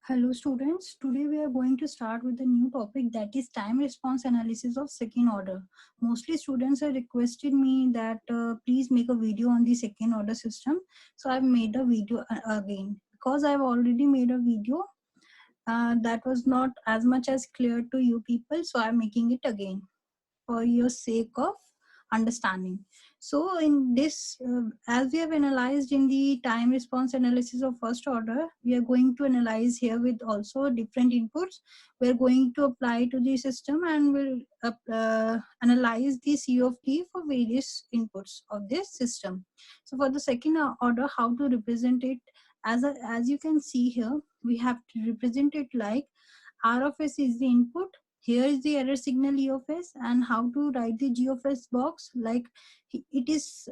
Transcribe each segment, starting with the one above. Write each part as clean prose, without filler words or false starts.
Hello students, today we are going to start with a new topic, that is time response analysis of second order. Mostly students have requested me that please make a video on the second order system. So I've made a video again. Because I've already made a video that was not as much as clear to you people, so I'm making it again for your sake of understanding. So in this, as we have analyzed in the time response analysis of first order, we are going to analyze here with also different inputs. We're going to apply to the system and we'll analyze the C of T for various inputs of this system. So for the second order, how to represent it, as you can see here, we have to represent it like R of S is the input. Here is the error signal E of S, and how to write the G of S box, like it is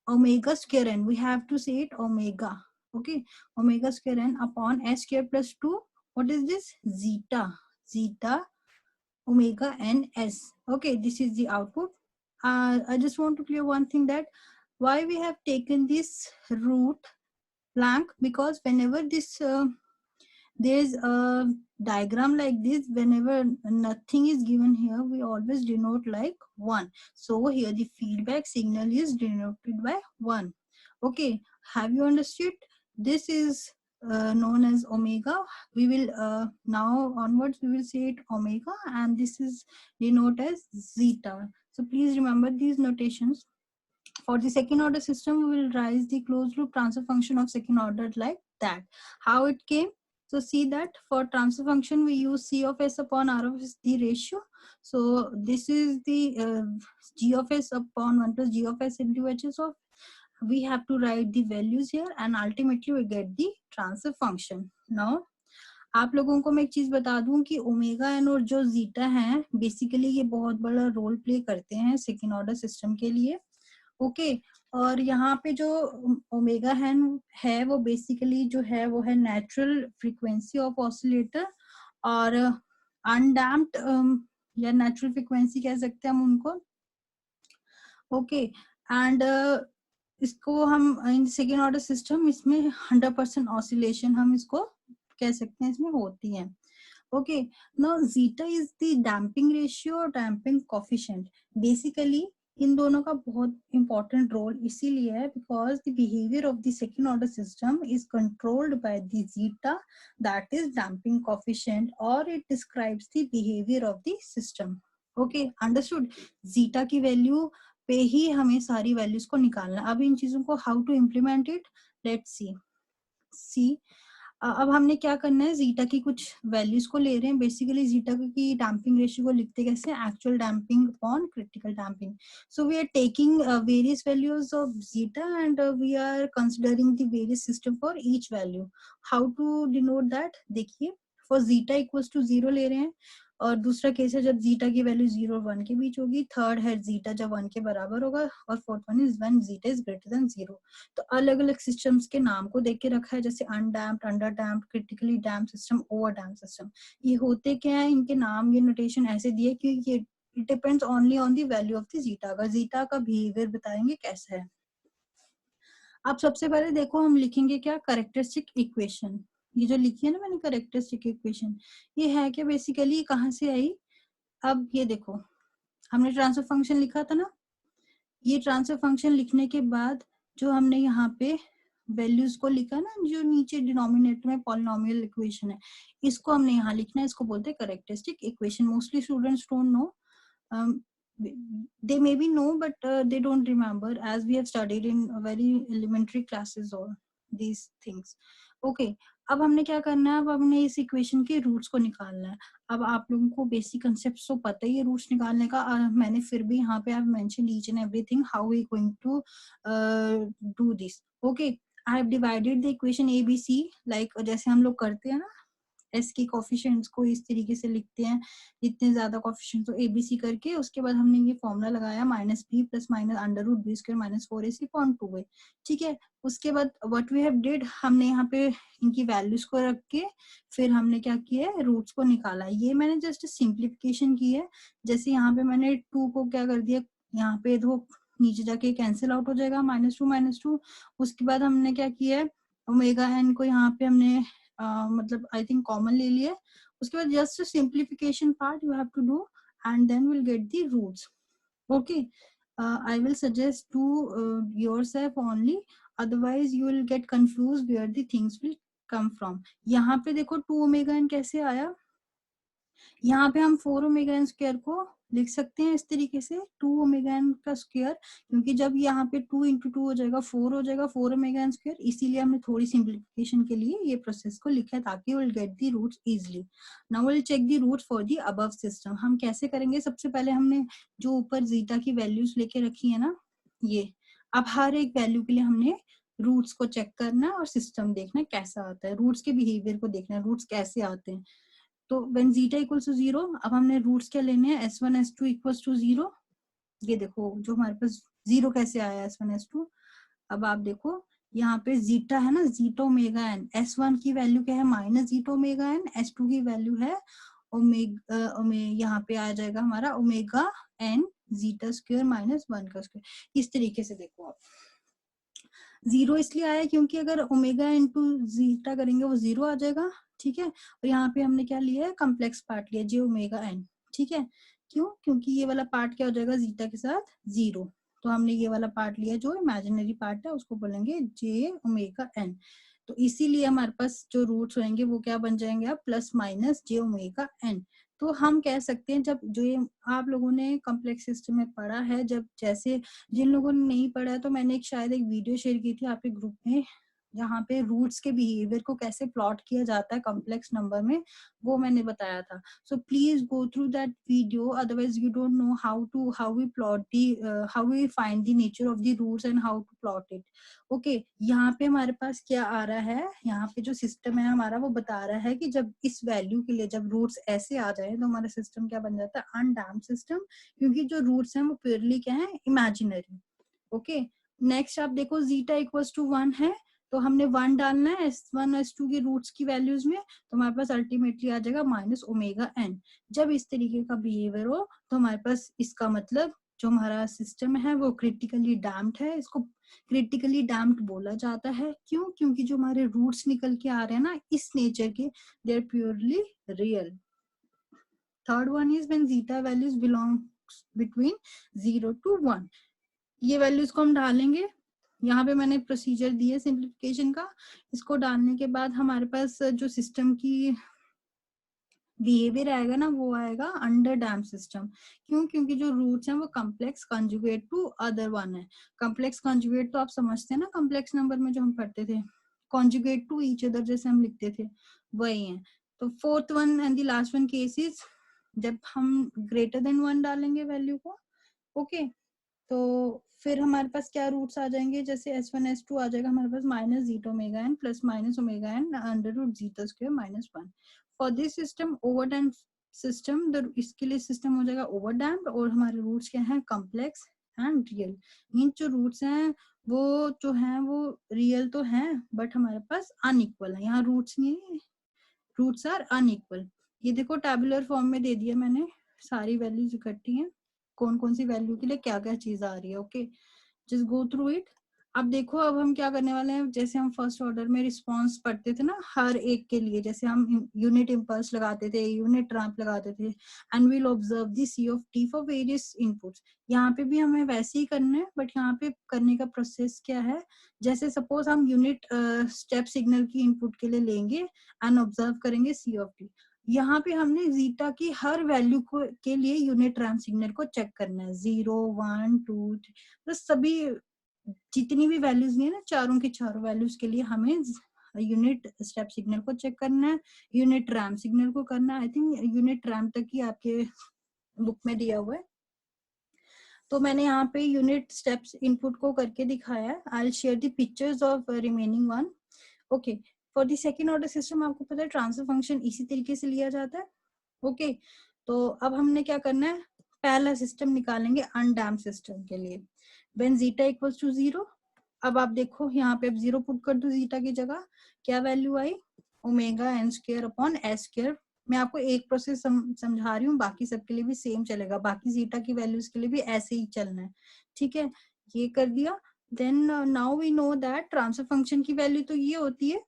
omega square n. We have to say it omega. Okay, omega square n upon S square plus 2. What is this? Zeta. Zeta omega n S. Okay, this is the output. I just want to clear one thing, that why we have taken this root blank, because whenever this there's a diagram like this, whenever nothing is given here, we always denote like 1. So here the feedback signal is denoted by 1. Okay, have you understood? This is known as omega. We will now onwards we will say it omega, and this is denoted as zeta. So please remember these notations. For the second order system, we will raise the closed loop transfer function of second order like that. How it came? So see that for transfer function, we use C of S upon R of S, the ratio. So this is the G of S upon 1 plus G of S into HS of. We have to write the values here and ultimately we get the transfer function. Now आप लोगों को मैं एक चीज बता दूं कि omega N और जो जीटा है, बेसिकली ये बहुत बड़ा रोल प्ले करते हैं सेकेंड ऑर्डर सिस्टम के लिए. ओके और यहाँ पे जो ओमेगा है वो बेसिकली जो है वो है नेचुरल फ्रीक्वेंसी ऑफ ऑसिलेटर, और अनडैम्प्ड या नेचुरल फ्रीक्वेंसी कह सकते हैं हम उनको. ओके एंड इसको हम इन सेकेंड ऑर्डर सिस्टम, इसमें 100% ऑसिलेशन हम इसको कह सकते हैं इसमें होती है. Okay now zeta is the damping ratio और डैम्पिंग कोफिशिएंट. बेसिकली इन दोनों का बहुत इंपॉर्टेंट रोल इसीलिए है because the behavior of the second order system is controlled by the zeta, that is damping coefficient, और it describes the behavior of the system. Okay understood. Zeta की value पे ही हमें सारी वैल्यूज को निकालना. अब इन चीजों को how to implement it, let's see. अब हमने क्या करना है, जीटा की कुछ वैल्यूज को ले रहे हैं. बेसिकली जीटा की डैम्पिंग रेशियो को लिखते कैसे, actual damping upon critical damping. So we are taking various values of zeta and we are considering the various system for each value. How to denote that, देखिए for zeta equals to 0 ले रहे हैं, और दूसरा case है जब zeta की value 0 और 1 के बीच होगी. थर्ड है जीटा जब 1 के बराबर होगा, और fourth one is when zeta is greater than 0. तो अलग अलग सिस्टम्स के नाम को देख के रखा है, जैसे undamped, under damped, critically damped system, over damped system. ये होते क्या है, इनके नाम, ये नोटेशन ऐसे दिए क्योंकि ये it depends only on the value of the zeta. अगर जीटा का बिहेवियर बताएंगे कैसा है. अब सबसे पहले देखो हम लिखेंगे क्या, करेक्टरिस्टिक इक्वेशन. ये जो लिखी है ना मैंने करेक्टरिस्टिक इक्वेशन, ये है क्या, बेसिकली कहाँ से आई. अब ये देखो हमने ट्रांसफर फंक्शन लिखा था ना, ये ट्रांसफर फंक्शन लिखने के बाद जो हमने यहाँ पे वैल्यूज को लिखा ना, जो नीचे डिनोमिनेटर में पॉलिनोमियल इक्वेशन है, इसको हमने यहाँ लिखना है. इसको बोलते हैं characteristic equation. Mostly students don't know, they maybe know but they don't remember, as we have studied in very elementary classes all these things. Okay, अब हमने क्या करना है, अब हमने इस इक्वेशन के रूट्स को निकालना है. अब आप लोगों को बेसिक कंसेप्ट तो पता ही है रूट्स निकालने का. मैंने फिर भी यहाँ पे I mention each and everything how we going to do this. Okay, I have divided the equation A B C, like जैसे हम लोग करते हैं ना, एस के कोफिशिएंट्स को इस तरीके से लिखते हैं, जितने ज्यादा कोफिशिएंट्स तो एबीसी करके, उसके बाद हमने ये फॉर्मूला लगाया minus B plus minus under root B square minus 4ac upon 2a. ठीक है, उसके बाद व्हाट वी हैव डिड, हमने यहाँ पे इनकी वैल्यूज को रख के फिर हमने क्या किया है, रूट्स को निकाला. ये मैंने जस्ट सिंप्लीफिकेशन की है. जैसे यहाँ पे मैंने 2 को क्या कर दिया, यहाँ पे दो नीचे जाके कैंसिल आउट हो जाएगा, -2 -2. उसके बाद हमने क्या किया है, ओमेगा एन को यहाँ पे हमने मतलब आई थिंक कॉमन ले लिया. उसके बाद just simplification part you have to do and then will get the roots. Okay, I will suggest to yourself only, otherwise you will get confused where the things will come from. यहाँ पे देखो 2 omega N कैसे आया, यहाँ पे हम 4 omega n square को लिख सकते हैं इस तरीके से 2 ओमेगा एन का स्क्वायर, क्योंकि जब यहाँ पे 2 इंटू 2 हो जाएगा 4 हो जाएगा 4 ओमेगा एन स्क्वायर, इसीलिए हमने थोड़ी सिंप्लीफिकेशन के लिए ये प्रोसेस को लिखा है ताकि will get the roots easily. Now will check the roots for the above system. हम कैसे करेंगे, सबसे पहले हमने जो ऊपर जीटा की वैल्यूज लेके रखी है ना, ये अब हर एक वैल्यू के लिए हमने रूट्स को चेक करना है और सिस्टम देखना है कैसा आता है, रूट्स के बिहेवियर को देखना है, रूट्स कैसे आते हैं. तो व्हेन जीटा इक्वल्स टू 0, अब हमने रूट्स क्या लेने हैं, s1 s2 इक्वल्स टू 0. ये देखो जो हमारे पास 0 कैसे आया s1 s2. अब आप देखो यहाँ पे जीटा है ना, जीटा ओमेगा एन, s1 की वैल्यू क्या है minus zeta omega N, s2 की वैल्यू है यहाँ पे आ जाएगा हमारा omega N zeta square minus 1 का स्क्वायर. इस तरीके से देखो आप, 0 इसलिए आया क्योंकि अगर ओमेगा इंटू जीटा करेंगे वो 0 आ जाएगा. ठीक है, और यहाँ पे हमने क्या लिया है, कम्प्लेक्स पार्ट लिया जे ओमेगा एन. ठीक है, क्यों, क्योंकि ये वाला पार्ट क्या हो जाएगा जीटा के साथ 0, तो हमने ये वाला पार्ट लिया जो इमेजिनरी पार्ट है उसको बोलेंगे जे ओमेगा एन. तो इसीलिए हमारे पास जो रूट्स होंगे वो क्या बन जाएंगे, अब प्लस माइनस जे ओमेगा एन. तो हम कह सकते हैं जब जो ये आप लोगों ने कॉम्प्लेक्स सिस्टम में पढ़ा है, जब जैसे जिन लोगों ने नहीं पढ़ा है तो मैंने शायद एक वीडियो शेयर की थी आपके ग्रुप में जहाँ पे रूट्स के बिहेवियर को कैसे प्लॉट किया जाता है कॉम्प्लेक्स नंबर में, वो मैंने बताया था. So please go through that video, otherwise you don't know how we plot the how we find the nature of the roots and how to plot it. Okay, यहाँ पे हमारे पास क्या आ रहा है, यहाँ पे जो सिस्टम है हमारा वो बता रहा है कि जब इस वैल्यू के लिए जब रूट्स ऐसे आ जाए तो हमारा सिस्टम क्या बन जाता है, अनडैम्प्ड सिस्टम, क्योंकि जो रूट्स हैं वो प्योरली क्या है, इमेजिनरी. ओके, नेक्स्ट आप देखो जीटा इक्वल्स टू 1 है, तो हमने 1 डालना है s1 s2 के रूट्स की वैल्यूज में, तो हमारे पास अल्टीमेटली आ जाएगा माइनस ओमेगा एन. जब इस तरीके का बिहेवियर हो तो हमारे पास इसका मतलब जो हमारा सिस्टम है वो क्रिटिकली डैम्प्ड है. इसको क्रिटिकली डैम्प्ड बोला जाता है, क्यों, क्योंकि जो हमारे रूट्स निकल के आ रहे हैं ना इस नेचर के, they are purely real. Third one is when zeta values belongs between 0 to 1. ये वैल्यूज को हम डालेंगे, यहाँ पे मैंने प्रोसीजर दिए सिंप्लीफिकेशन का. इसको डालने के बाद हमारे पास जो सिस्टम की बिहेवियर आएगा ना वो आएगा अंडर डैम सिस्टम. क्यों, क्योंकि जो रूट्स हैं वो complex conjugate to other one है. कम्प्लेक्स कंजुगेट तो आप समझते हैं ना, कम्प्लेक्स नंबर में जो हम पढ़ते थे कंजुगेट टू ईच अदर जैसे हम लिखते थे वही है. तो fourth one and the last one cases जब हम ग्रेटर देन 1 डालेंगे वैल्यू को. ओके, तो फिर हमारे पास क्या रूट्स आ जाएंगे, जैसे s1 s2 आ जाएगा हमारे पास minus zeta omega n plus minus omega n under root zeta square minus 1. For this system overdamped system, इसके लिए सिस्टम हो जाएगा ओवरडैम्प्ड और हमारे रूट्स क्या हैं, कॉम्प्लेक्स एंड रियल. मीन जो रूट्स हैं वो जो हैं वो रियल तो हैं बट हमारे पास अनइक्वल है. यहाँ रूट्स नहीं, रूट्स आर अनइक्वल. ये देखो टैबुलर फॉर्म में दे दिया मैंने, सारी वैल्यूज इकट्ठी हैं, कौन कौन सी वैल्यू के लिए क्या क्या चीज आ रही है. Okay, just go through it. अब देखो अब हम क्या करने वाले हैं, जैसे हम फर्स्ट ऑर्डर में रिस्पांस पढ़ते थे ना हर एक के लिए, जैसे हम यूनिट इम्पल्स लगाते थे, यूनिट रैंप लगाते थे, and we'll observe the C of T for various inputs. यहाँ पे भी हमें वैसे ही करना है, बट यहाँ पे करने का प्रोसेस क्या है, जैसे सपोज हम यूनिट स्टेप सिग्नल की इनपुट के लिए लेंगे एंड ऑब्जर्व करेंगे सी ऑफ टी. यहाँ पे हमने जीटा की हर वैल्यू को के लिए यूनिट रैंप सिग्नल को चेक करना है, 0 1 2 3, तो सभी जितनी भी वैल्यूज नहीं है ना, चारों की चारों वैल्यूज के लिए हमें यूनिट स्टेप सिग्नल को चेक करना है, यूनिट रैंप सिग्नल को करना है. आई थिंक यूनिट रैंप तक ही आपके बुक में दिया हुआ है, तो मैंने यहाँ पे यूनिट स्टेप्स इनपुट को करके दिखाया है. आई will share the pictures of remaining one. Okay, for the second order system आपको पता है ट्रांसफर फंक्शन इसी तरीके से लिया जाता है. ओके, तो अब हमने क्या करना है, पहला सिस्टम निकालेंगे अनडैम्प्ड सिस्टम के लिए, व्हेन जीटा इक्वल्स टू 0. अब आप देखो यहाँ पे अब 0 पुट कर दो जीटा की जगह, क्या वैल्यू आई, omega n square upon S square. मैं आपको एक प्रोसेस समझा रही हूँ, बाकी सबके लिए भी सेम चलेगा, बाकी जीटा की वैल्यूज के लिए भी ऐसे ही चलना है. ठीक है, ये कर दिया. Then now we know that transfer function की वैल्यू तो ये होती है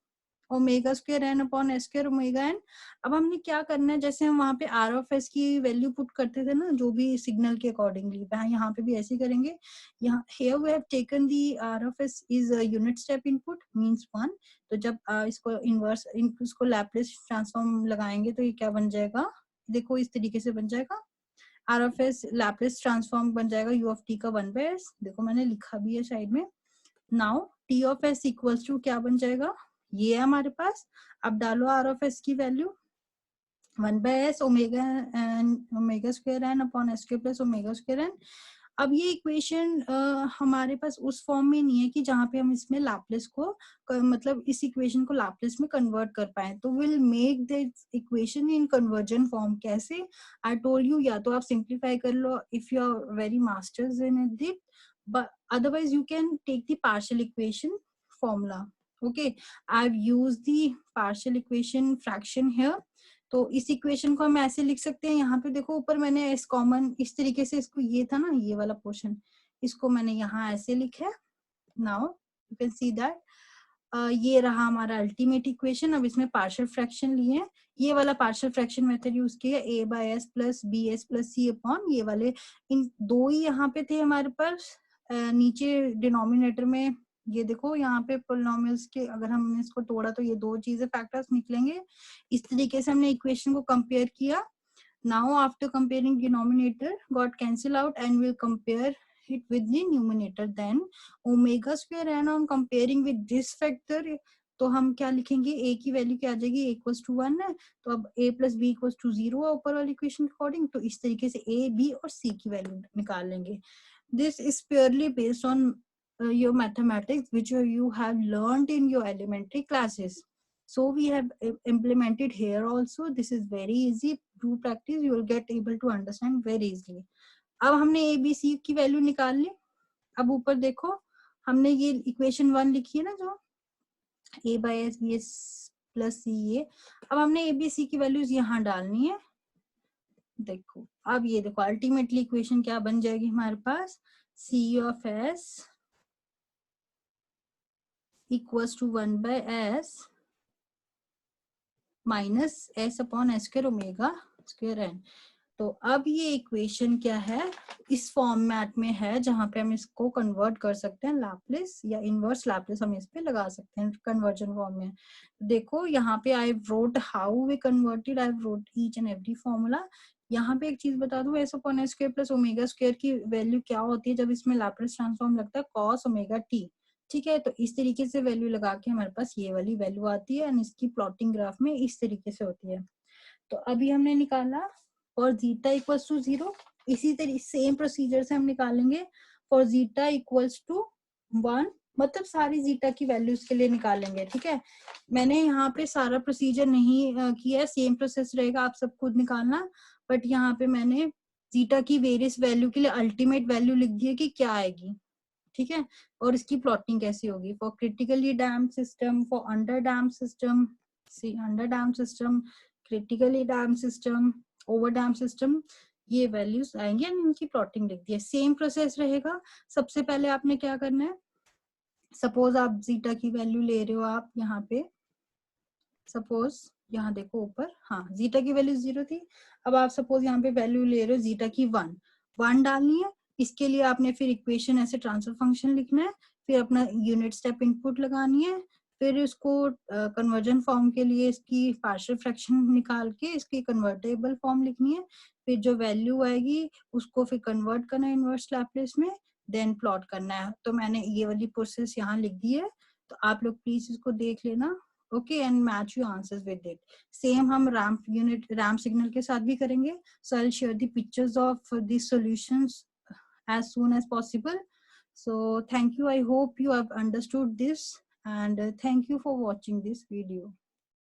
omega square N upon S square omega N. अब हमने क्या करना है, जैसे हम वहां पे आर ऑफ एस की वैल्यू पुट करते थे ना, जो भी सिग्नल के अकॉर्डिंगली, यहाँ पे भी ऐसे ही करेंगे। यहाँ here we have taken the R of S is unit step input means 1। तो जब इसको इनवर्स इसको लैप्लेस ट्रांसफॉर्म लगाएंगे तो ये क्या बन जाएगा, देखो इस तरीके से बन जाएगा। R of S Laplace transform बन जाएगा यू ऑफ टी का 1/s, देखो मैंने लिखा भी है साइड में। Now T of S equals to क्या बन जाएगा, ये है हमारे पास। अब डालो आर ऑफ एस की value 1/s omega N omega square N upon S square plus omega square N. अब ये इक्वेशन हमारे पास उस फॉर्म में नहीं है कि जहाँ पे हम इसमें लैप्लेस को मतलब इस इक्वेशन को लैप्लेस में कन्वर्ट कर पाए। तो will make this equation in conversion form. कैसे, आई टोल्ड यू, या तो आप सिंप्लीफाई कर लो if you are very masters in it, but otherwise you can take the partial equation formula. Okay, I've used the partial equation fraction here. तो इस equation को हम ऐसे लिख सकते हैं, यहाँ पे देखो ऊपर मैंने इस कॉमन इस तरीके से इसको, ये था ना ये वाला पोर्शन, इसको मैंने यहाँ ऐसे लिखा है। Now you can see that ये रहा हमारा अल्टीमेट इक्वेशन। अब इसमें पार्शियल फ्रैक्शन लिए हैं, ये वाला पार्शियल फ्रैक्शन मेथड यूज किया, a by s plus B S plus C upon ये वाले, इन दो ही यहाँ पे थे हमारे पास। नीचे डिनोमिनेटर में ये देखो यहाँ पे पोलिनोमियल्स के अगर हमने इसको तोड़ा तो ये दो चीजें फैक्टर्स निकलेंगे। इस तरीके से हमने इक्वेशन को कंपेयर किया। Now after comparing denominator got cancel out and will compare it with the numerator, then omega square n on comparing with this factor, तो हम क्या लिखेंगे, a की वैल्यू क्या आ जाएगी, a equals to 1 है, तो अब a plus b equals to 0 है ऊपर वाली इक्वेशन के अकॉर्डिंग। तो इस तरीके से a b और c की वैल्यू निकाल लेंगे। this is purely based on your mathematics which you have learned in your elementary classes, so we have implemented here also. This is very easy, through practice you will get able to understand very easily. अब हमने ए B सी की value निकाल ली। अब ऊपर देखो हमने ये equation 1 लिखी है ना, जो a by s b S plus c, ये अब हमने ए बी सी की वैल्यूज यहाँ डालनी है। देखो अब ये देखो अल्टीमेटली इक्वेशन क्या बन जाएगी हमारे पास, c of S equals to 1/s minus s upon S square omega square n. तो अब ये इक्वेशन क्या है, इस फॉर्मेट में है जहां पे हम इसको कन्वर्ट कर सकते हैं लैप्लेस या इनवर्स लैप्लेस हम इस पे लगा सकते हैं कन्वर्जन फॉर्म में। देखो यहाँ पे I wrote how we converted, I wrote each and every formula. यहाँ पे एक चीज बता दूं, S upon S square plus omega square की वैल्यू क्या होती है जब इसमें लैप्लेस ट्रांसफॉर्म लगता है, कॉस ओमेगा टी। ठीक है, तो इस तरीके से वैल्यू लगा के हमारे पास ये वाली वैल्यू आती है, एंड इसकी प्लॉटिंग ग्राफ में इस तरीके से होती है। तो अभी हमने निकाला फॉर जीटा इक्वल्स टू 0, इसी तरीके सेम प्रोसीजर से हम निकालेंगे फॉर जीटा इक्वल्स टू 1, मतलब सारी जीटा की वैल्यूज के लिए निकालेंगे। ठीक है, मैंने यहाँ पे सारा प्रोसीजर नहीं किया, सेम प्रोसेस रहेगा, आप सब खुद निकालना। बट यहाँ पे मैंने जीटा की वेरियस वैल्यू के लिए अल्टीमेट वैल्यू लिख दी है कि क्या आएगी। ठीक है, और इसकी प्लॉटिंग कैसी होगी for critically damped system, for underdamped system, underdamped system, critically damped system, overdamped system, ये वैल्यूज आएंगे एंड इनकी प्लॉटिंग लिख दी है। सेम प्रोसेस रहेगा। सबसे पहले आपने क्या करना है, सपोज आप जीटा की वैल्यू ले रहे हो, आप यहाँ पे सपोज यहाँ देखो ऊपर, हाँ जीटा की वैल्यू 0 थी, अब आप सपोज यहाँ पे वैल्यू ले रहे हो जीटा की 1 डालनी है। इसके लिए आपने फिर इक्वेशन ऐसे ट्रांसफर फंक्शन लिखना है, फिर अपना यूनिट स्टेप इनपुट लगानी है, फिर इसको कन्वर्जन फॉर्म के लिए इसकी पार्शियल फ्रैक्शन निकाल के इसकी कन्वर्टेबल फॉर्म लिखनी है, फिर जो वैल्यू आएगी उसको फिर कन्वर्ट करना है इनवर्स लैप्लेस में, देन प्लॉट करना है। तो मैंने ये वाली प्रोसेस यहाँ लिख दी है, तो आप लोग प्लीज इसको देख लेना। Okay, and match your answers with it. Same हम रैम्प यूनिट रैम्प सिग्नल के साथ भी करेंगे। So I will share the pictures of this solutions as soon as possible. So thank you, I hope you have understood this, and thank you for watching this video.